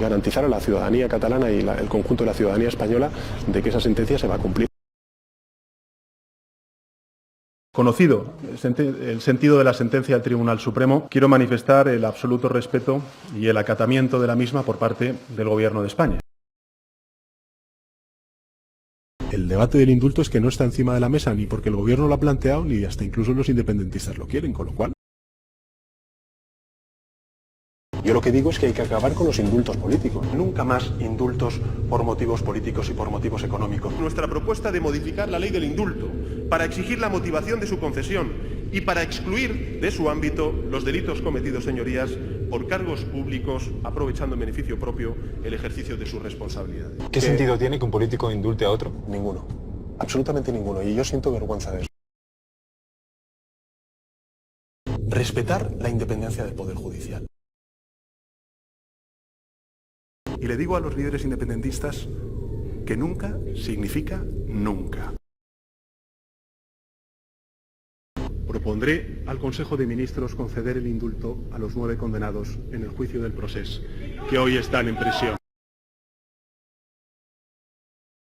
garantizar a la ciudadanía catalana y el conjunto de la ciudadanía española de que esa sentencia se va a cumplir. Conocido el sentido de la sentencia del Tribunal Supremo, quiero manifestar el absoluto respeto y el acatamiento de la misma por parte del Gobierno de España. El debate del indulto es que no está encima de la mesa ni porque el Gobierno lo ha planteado ni hasta incluso los independentistas lo quieren, con lo cual... Yo lo que digo es que hay que acabar con los indultos políticos. Nunca más indultos por motivos políticos y por motivos económicos. Nuestra propuesta de modificar la ley del indulto para exigir la motivación de su concesión y para excluir de su ámbito los delitos cometidos, señorías, por cargos públicos, aprovechando en beneficio propio el ejercicio de sus responsabilidades. ¿Qué sentido tiene que un político indulte a otro? Ninguno. Absolutamente ninguno. Y yo siento vergüenza de eso. Respetar la independencia del Poder Judicial. Y le digo a los líderes independentistas que nunca significa nunca. Propondré al Consejo de Ministros conceder el indulto a los 9 condenados en el juicio del Procés, que hoy están en prisión.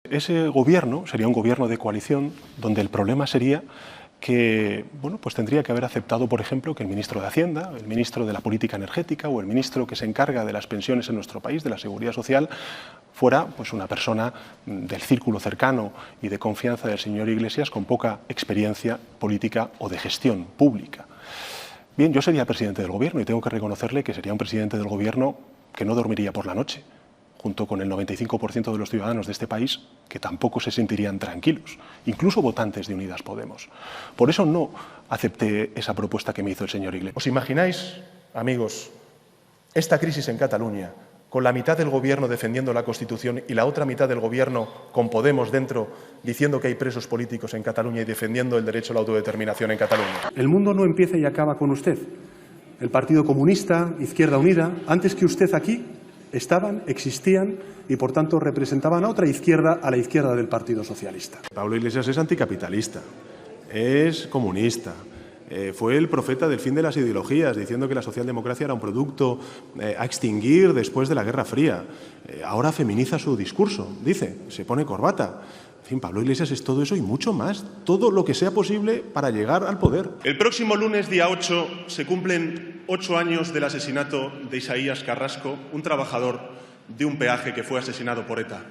Ese gobierno sería un gobierno de coalición donde el problema sería que pues tendría que haber aceptado, por ejemplo, que el ministro de Hacienda, el ministro de la Política Energética o el ministro que se encarga de las pensiones en nuestro país, de la Seguridad Social, fuera una persona del círculo cercano y de confianza del señor Iglesias con poca experiencia política o de gestión pública. Bien, yo sería presidente del Gobierno y tengo que reconocerle que sería un presidente del Gobierno que no dormiría por la noche, junto con el 95% de los ciudadanos de este país que tampoco se sentirían tranquilos, incluso votantes de Unidas Podemos. Por eso no acepté esa propuesta que me hizo el señor Iglesias. ¿Os imagináis, amigos, esta crisis en Cataluña, con la mitad del Gobierno defendiendo la Constitución y la otra mitad del Gobierno con Podemos dentro diciendo que hay presos políticos en Cataluña y defendiendo el derecho a la autodeterminación en Cataluña? El mundo no empieza y acaba con usted. El Partido Comunista, Izquierda Unida, antes que usted aquí, estaban, existían y, por tanto, representaban a otra izquierda, a la izquierda del Partido Socialista. Pablo Iglesias es anticapitalista, es comunista, fue el profeta del fin de las ideologías, diciendo que la socialdemocracia era un producto a extinguir después de la Guerra Fría. Ahora feminiza su discurso, dice, se pone corbata. En fin, Pablo Iglesias es todo eso y mucho más, todo lo que sea posible para llegar al poder. El próximo lunes, día 8, se cumplen 8 años del asesinato de Isaías Carrasco, un trabajador de un peaje que fue asesinado por ETA,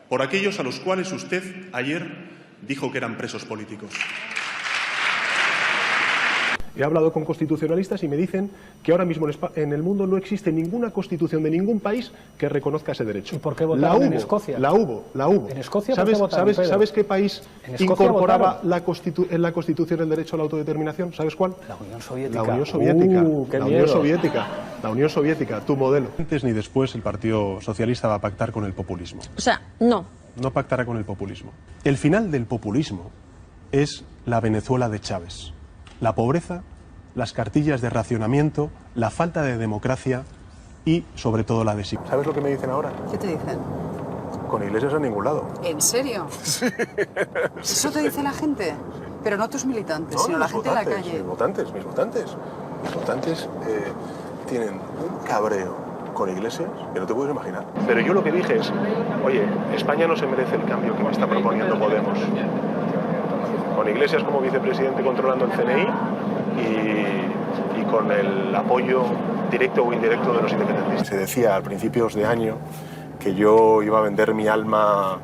por aquellos a los cuales usted ayer dijo que eran presos políticos. He hablado con constitucionalistas y me dicen que ahora mismo en el mundo no existe ninguna constitución de ningún país que reconozca ese derecho. ¿Y por qué votaron en Escocia? La hubo. ¿En Escocia por qué votaron, Pedro? ¿Sabes qué país incorporaba en la Constitución el derecho a la autodeterminación? ¿Sabes cuál? La Unión Soviética. La Unión Soviética. ¡Qué la miedo! Unión Soviética. La Unión Soviética, tu modelo. Antes ni después el Partido Socialista va a pactar con el populismo. O sea, no. No pactará con el populismo. El final del populismo es la Venezuela de Chávez. La pobreza, las cartillas de racionamiento, la falta de democracia y, sobre todo, la desigualdad. ¿Sabes lo que me dicen ahora? ¿Qué te dicen? Con Iglesias a ningún lado. ¿En serio? Sí. ¿Eso te dice la gente? Pero no tus militantes, sino la gente en la calle. Mis votantes tienen un cabreo con Iglesias que no te puedes imaginar. Pero yo lo que dije es, oye, España no se merece el cambio que me está proponiendo Podemos. Con Iglesias como vicepresidente controlando el CNI y con el apoyo directo o indirecto de los independentistas. Se decía a principios de año que yo iba a vender mi alma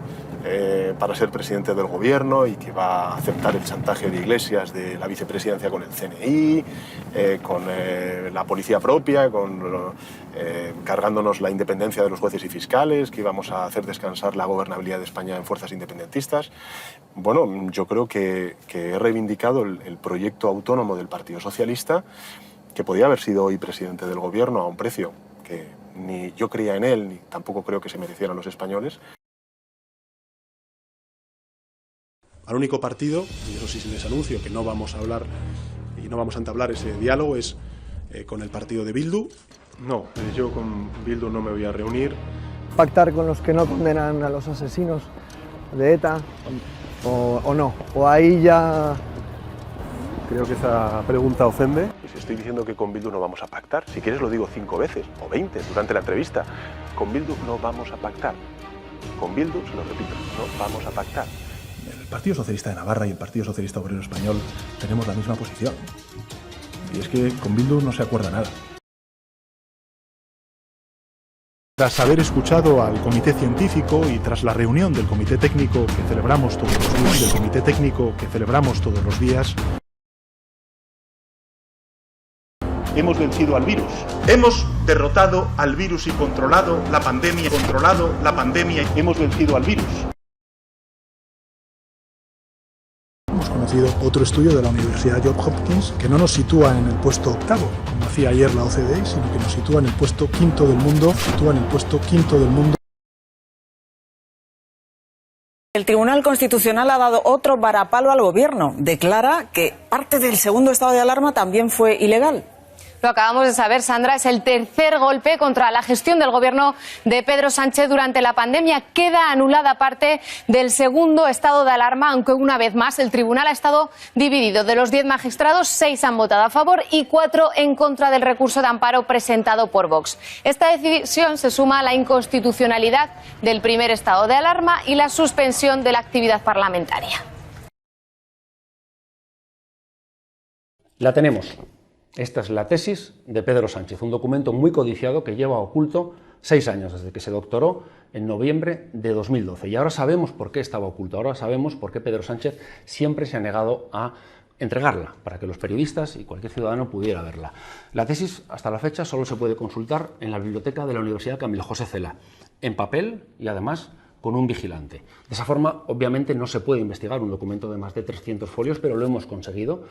para ser presidente del gobierno y que iba a aceptar el chantaje de Iglesias de la vicepresidencia con el CNI, con la policía propia, cargándonos la independencia de los jueces y fiscales, que íbamos a hacer descansar la gobernabilidad de España en fuerzas independentistas. Bueno, yo creo que he reivindicado el proyecto autónomo del Partido Socialista, que podía haber sido hoy presidente del gobierno a un precio que ni yo creía en él, ni tampoco creo que se merecieran los españoles. Al único partido, y eso sí les anuncio que no vamos a hablar y no vamos a entablar ese diálogo, es con el partido de Bildu. No, yo con Bildu no me voy a reunir. Pactar con los que no condenan a los asesinos de ETA o no, o ahí ya Creo que esa pregunta ofende. Y si estoy diciendo que con Bildu no vamos a pactar, si quieres lo digo 5 veces o 20 durante la entrevista, con Bildu no vamos a pactar. Con Bildu, se lo repito, no vamos a pactar. El Partido Socialista de Navarra y el Partido Socialista Obrero Español tenemos la misma posición. Y es que con Bildu no se acuerda nada. Tras haber escuchado al comité científico y tras la reunión del comité técnico que celebramos todos los días, Hemos vencido al virus. Hemos derrotado al virus y controlado la pandemia. Hemos vencido al virus. hemos conocido otro estudio de la Universidad Johns Hopkins que no nos sitúa en el puesto 8º, como hacía ayer la OCDE, sino que nos sitúa en el puesto 5º del mundo. El Tribunal Constitucional ha dado otro varapalo al Gobierno. Declara que parte del segundo estado de alarma también fue ilegal. Lo acabamos de saber, Sandra, es el tercer golpe contra la gestión del Gobierno de Pedro Sánchez durante la pandemia. Queda anulada parte del segundo estado de alarma, aunque una vez más el Tribunal ha estado dividido. De los 10 magistrados, 6 han votado a favor y 4 en contra del recurso de amparo presentado por Vox. Esta decisión se suma a la inconstitucionalidad del primer estado de alarma y la suspensión de la actividad parlamentaria. La tenemos. Esta es la tesis de Pedro Sánchez, un documento muy codiciado que lleva oculto 6 años, desde que se doctoró en noviembre de 2012. Y ahora sabemos por qué estaba oculto, ahora sabemos por qué Pedro Sánchez siempre se ha negado a entregarla, para que los periodistas y cualquier ciudadano pudiera verla. La tesis, hasta la fecha, solo se puede consultar en la biblioteca de la Universidad Camilo José Cela, en papel y además con un vigilante. De esa forma, obviamente, no se puede investigar un documento de más de 300 folios, pero lo hemos conseguido.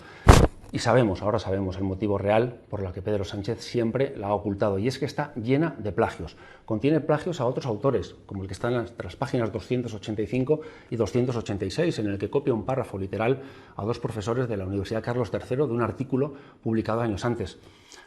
Y ahora sabemos el motivo real por el que Pedro Sánchez siempre la ha ocultado, y es que está llena de plagios. Contiene plagios a otros autores, como el que está en las páginas 285 y 286, en el que copia un párrafo literal a 2 profesores de la Universidad Carlos III de un artículo publicado años antes.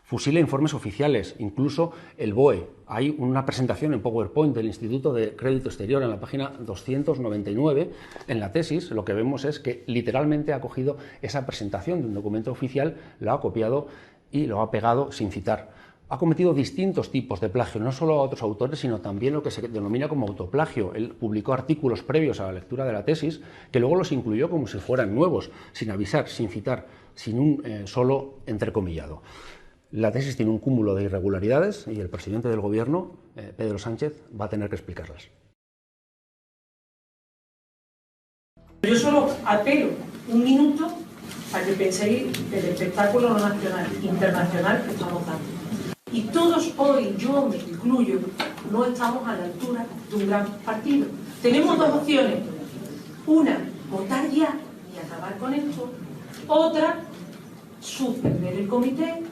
Fusila informes oficiales, incluso el BOE. Hay una presentación en PowerPoint del Instituto de Crédito Exterior en la página 299. En la tesis lo que vemos es que literalmente ha cogido esa presentación de un documento oficial, lo ha copiado y lo ha pegado sin citar. Ha cometido distintos tipos de plagio, no solo a otros autores, sino también lo que se denomina como autoplagio. Él publicó artículos previos a la lectura de la tesis que luego los incluyó como si fueran nuevos, sin avisar, sin citar, sin un solo entrecomillado. La tesis tiene un cúmulo de irregularidades y el presidente del Gobierno, Pedro Sánchez, va a tener que explicarlas. Yo solo apelo un minuto a que penséis el espectáculo nacional, internacional que estamos dando. Y todos hoy, yo me incluyo, no estamos a la altura de un gran partido. Tenemos 2 opciones. Una, votar ya y acabar con esto. Otra, suspender el comité,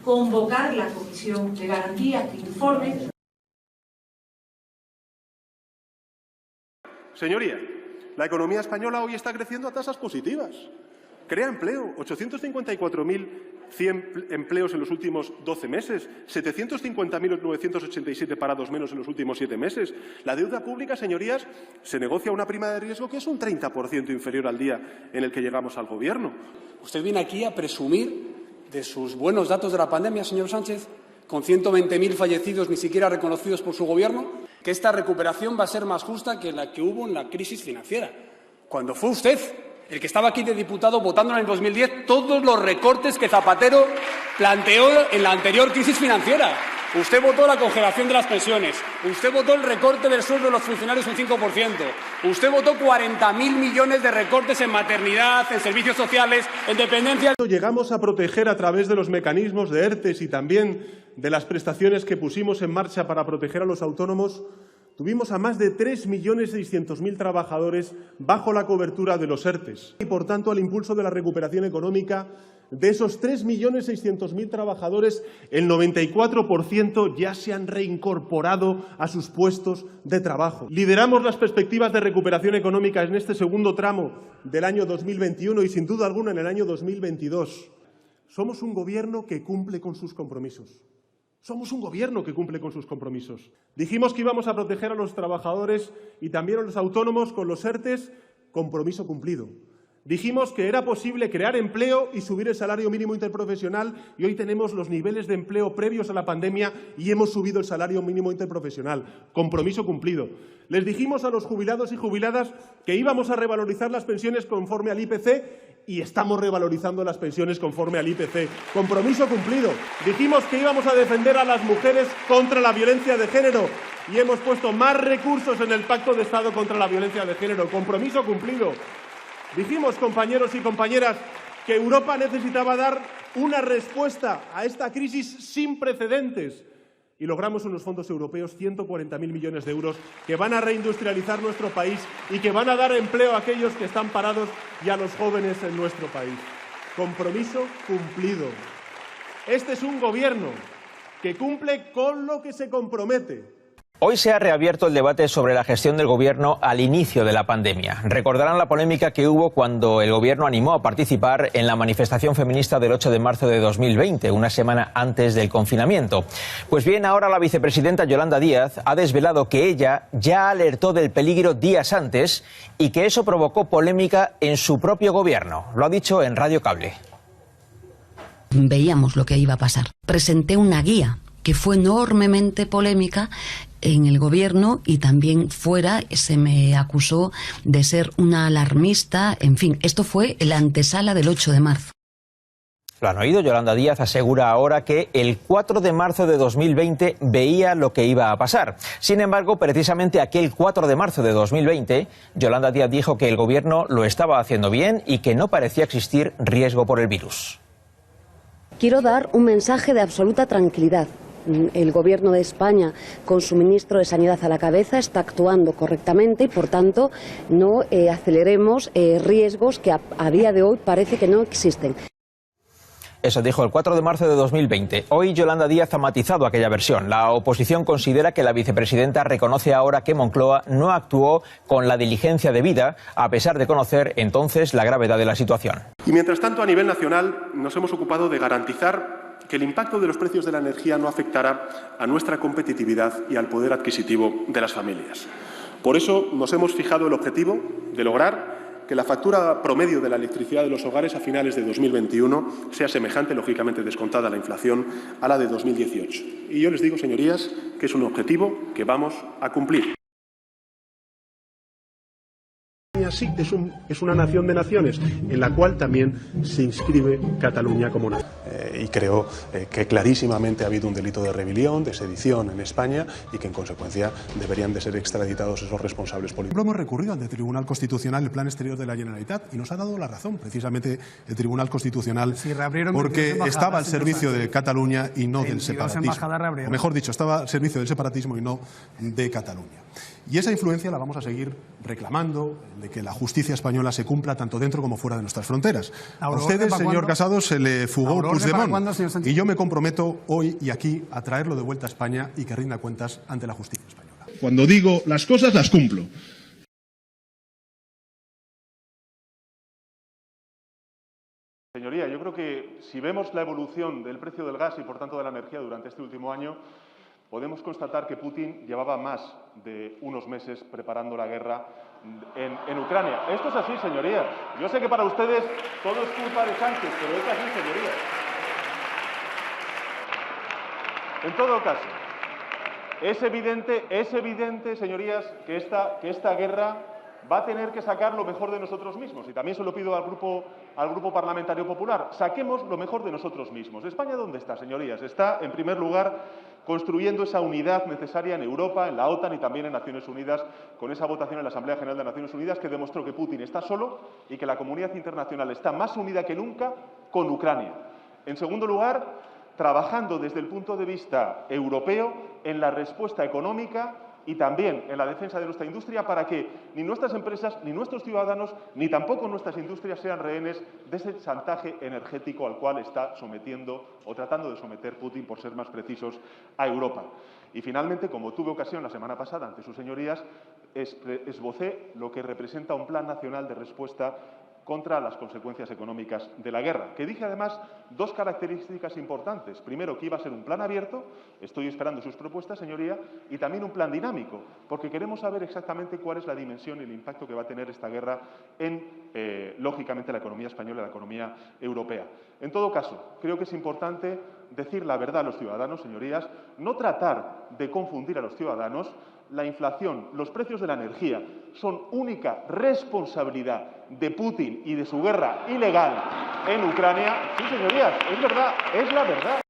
convocar la Comisión de Garantías que informe. Señoría, la economía española hoy está creciendo a tasas positivas. Crea empleo, 854.100 empleos en los últimos 12 meses, 750.987 parados menos en los últimos 7 meses. La deuda pública, señorías, se negocia una prima de riesgo que es un 30% inferior al día en el que llegamos al Gobierno. Usted viene aquí a presumir de sus buenos datos de la pandemia, señor Sánchez, con 120.000 fallecidos ni siquiera reconocidos por su Gobierno, que esta recuperación va a ser más justa que la que hubo en la crisis financiera, cuando fue usted el que estaba aquí de diputado votando en el 2010 todos los recortes que Zapatero planteó en la anterior crisis financiera. Usted votó la congelación de las pensiones, usted votó el recorte del sueldo de los funcionarios un 5%, usted votó 40.000 millones de recortes en maternidad, en servicios sociales, en dependencia. Llegamos a proteger a través de los mecanismos de ERTES y también de las prestaciones que pusimos en marcha para proteger a los autónomos. Tuvimos a más de 3.600.000 trabajadores bajo la cobertura de los ERTES y, por tanto, al impulso de la recuperación económica. De esos 3.600.000 trabajadores, el 94% ya se han reincorporado a sus puestos de trabajo. Lideramos las perspectivas de recuperación económica en este segundo tramo del año 2021 y, sin duda alguna, en el año 2022. Somos un Gobierno que cumple con sus compromisos. Somos un Gobierno que cumple con sus compromisos. Dijimos que íbamos a proteger a los trabajadores y también a los autónomos con los ERTES, compromiso cumplido. Dijimos que era posible crear empleo y subir el salario mínimo interprofesional y hoy tenemos los niveles de empleo previos a la pandemia y hemos subido el salario mínimo interprofesional. Compromiso cumplido. Les dijimos a los jubilados y jubiladas que íbamos a revalorizar las pensiones conforme al IPC y estamos revalorizando las pensiones conforme al IPC. Compromiso cumplido. Dijimos que íbamos a defender a las mujeres contra la violencia de género y hemos puesto más recursos en el Pacto de Estado contra la violencia de género. Compromiso cumplido. Dijimos, compañeros y compañeras, que Europa necesitaba dar una respuesta a esta crisis sin precedentes y logramos unos fondos europeos, 140.000 millones de euros, que van a reindustrializar nuestro país y que van a dar empleo a aquellos que están parados y a los jóvenes en nuestro país. Compromiso cumplido. Este es un gobierno que cumple con lo que se compromete. Hoy se ha reabierto el debate sobre la gestión del Gobierno al inicio de la pandemia. Recordarán la polémica que hubo cuando el Gobierno animó a participar en la manifestación feminista del 8 de marzo de 2020, una semana antes del confinamiento. Pues bien, ahora la vicepresidenta Yolanda Díaz ha desvelado que ella ya alertó del peligro días antes y que eso provocó polémica en su propio Gobierno. Lo ha dicho en Radio Cable. Veíamos lo que iba a pasar. Presenté una guía que fue enormemente polémica en el Gobierno y también fuera. Se me acusó de ser una alarmista. En fin, esto fue la antesala del 8 de marzo. Lo han oído, Yolanda Díaz asegura ahora que el 4 de marzo de 2020 veía lo que iba a pasar. Sin embargo, precisamente aquel 4 de marzo de 2020, Yolanda Díaz dijo que el Gobierno lo estaba haciendo bien y que no parecía existir riesgo por el virus. Quiero dar un mensaje de absoluta tranquilidad. El Gobierno de España, con su ministro de Sanidad a la cabeza, está actuando correctamente y, por tanto, no aceleremos riesgos que a día de hoy parece que no existen. Eso dijo el 4 de marzo de 2020. Hoy Yolanda Díaz ha matizado aquella versión. La oposición considera que la vicepresidenta reconoce ahora que Moncloa no actuó con la diligencia debida, a pesar de conocer entonces la gravedad de la situación. Y mientras tanto, a nivel nacional, nos hemos ocupado de garantizar que el impacto de los precios de la energía no afectará a nuestra competitividad y al poder adquisitivo de las familias. Por eso nos hemos fijado el objetivo de lograr que la factura promedio de la electricidad de los hogares a finales de 2021 sea semejante, lógicamente descontada la inflación, a la de 2018. Y yo les digo, señorías, que es un objetivo que vamos a cumplir. Sí, es una nación de naciones en la cual también se inscribe Cataluña como nación. Y creo que clarísimamente ha habido un delito de rebelión, de sedición en España y que en consecuencia deberían de ser extraditados esos responsables políticos. Hemos recurrido ante el Tribunal Constitucional el Plan Exterior de la Generalitat y nos ha dado la razón precisamente el Tribunal Constitucional porque estaba al servicio de Cataluña y no del separatismo. O mejor dicho, estaba al servicio del separatismo y no de Cataluña. Y esa influencia la vamos a seguir reclamando, de que la justicia española se cumpla tanto dentro como fuera de nuestras fronteras. A ustedes, señor Casado, se le fugó Puigdemont y yo me comprometo hoy y aquí a traerlo de vuelta a España y que rinda cuentas ante la justicia española. Cuando digo las cosas, las cumplo. Señoría, yo creo que si vemos la evolución del precio del gas y, por tanto, de la energía durante este último año, podemos constatar que Putin llevaba más de unos meses preparando la guerra en Ucrania. Esto es así, señorías. Yo sé que para ustedes todo es culpa de Sánchez, pero es así, señorías. En todo caso, es evidente, señorías, que esta guerra va a tener que sacar lo mejor de nosotros mismos. Y también se lo pido al Grupo Parlamentario Popular. Saquemos lo mejor de nosotros mismos. ¿España dónde está, señorías? Está, en primer lugar, construyendo esa unidad necesaria en Europa, en la OTAN y también en Naciones Unidas, con esa votación en la Asamblea General de Naciones Unidas que demostró que Putin está solo y que la comunidad internacional está más unida que nunca con Ucrania. En segundo lugar, trabajando desde el punto de vista europeo en la respuesta económica y también en la defensa de nuestra industria para que ni nuestras empresas, ni nuestros ciudadanos, ni tampoco nuestras industrias sean rehenes de ese chantaje energético al cual está sometiendo o tratando de someter Putin, por ser más precisos, a Europa. Y finalmente, como tuve ocasión la semana pasada ante sus señorías, esbocé lo que representa un plan nacional de respuesta contra las consecuencias económicas de la guerra, que dije además dos características importantes. Primero, que iba a ser un plan abierto, estoy esperando sus propuestas, señoría, y también un plan dinámico, porque queremos saber exactamente cuál es la dimensión y el impacto que va a tener esta guerra en, lógicamente, la economía española y la economía europea. En todo caso, creo que es importante decir la verdad a los ciudadanos, señorías, no tratar de confundir a los ciudadanos. La inflación, los precios de la energía son única responsabilidad de Putin y de su guerra ilegal en Ucrania. Sí, señorías, es verdad, es la verdad.